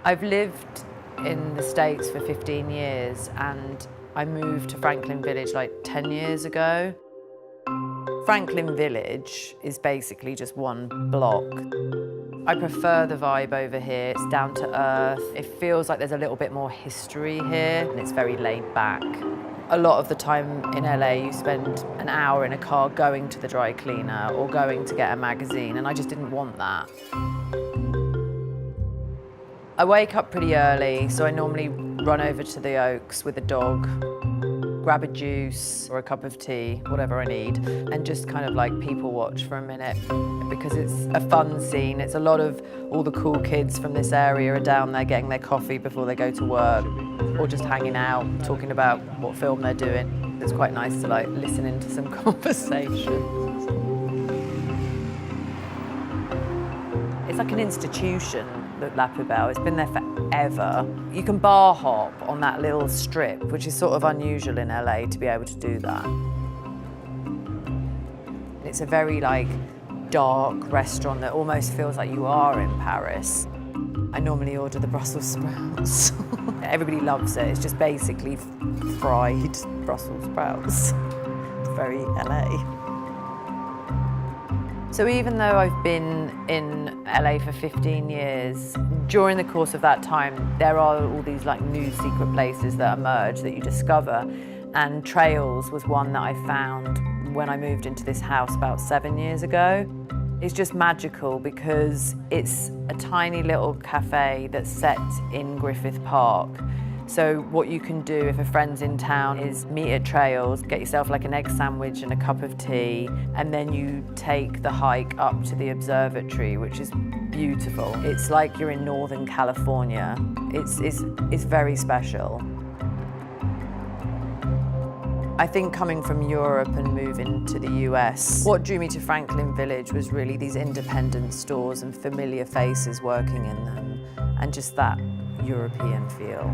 I've lived in the States for 15 years and I moved to Franklin Village like 10 years ago. Franklin Village is basically just one block. I prefer the vibe over here. It's down to earth. It feels like there's a little bit more history here and it's very laid back. A lot of the time in LA you spend an hour in a car going to the dry cleaner or going to get a magazine, and I just didn't want that. I wake up pretty early, so I normally run over to the Oaks with the dog, grab a juice or a cup of tea, whatever I need, and just kind of like people watch for a minute because it's a fun scene. It's a lot of all the cool kids from this area are down there getting their coffee before they go to work or just hanging out, talking about what film they're doing. It's quite nice to like listen into some conversations. It's like an institution, the La Poubelle. It's been there forever. You can bar hop on that little strip, which is sort of unusual in LA to be able to do that. It's a very like dark restaurant that almost feels like you are in Paris. I normally order the Brussels sprouts. Everybody loves it. It's just basically fried Brussels sprouts. It's very LA. So even though I've been in LA for 15 years, during the course of that time, there are all these like new secret places that emerge that you discover. And Trails was one that I found when I moved into this house about 7 years ago. It's just magical because it's a tiny little cafe that's set in Griffith Park. So what you can do if a friend's in town is meet at Trails, get yourself like an egg sandwich and a cup of tea, and then you take the hike up to the observatory, which is beautiful. It's like you're in Northern California. It's very special. I think coming from Europe and moving to the US, what drew me to Franklin Village was really these independent stores and familiar faces working in them, and just that European feel.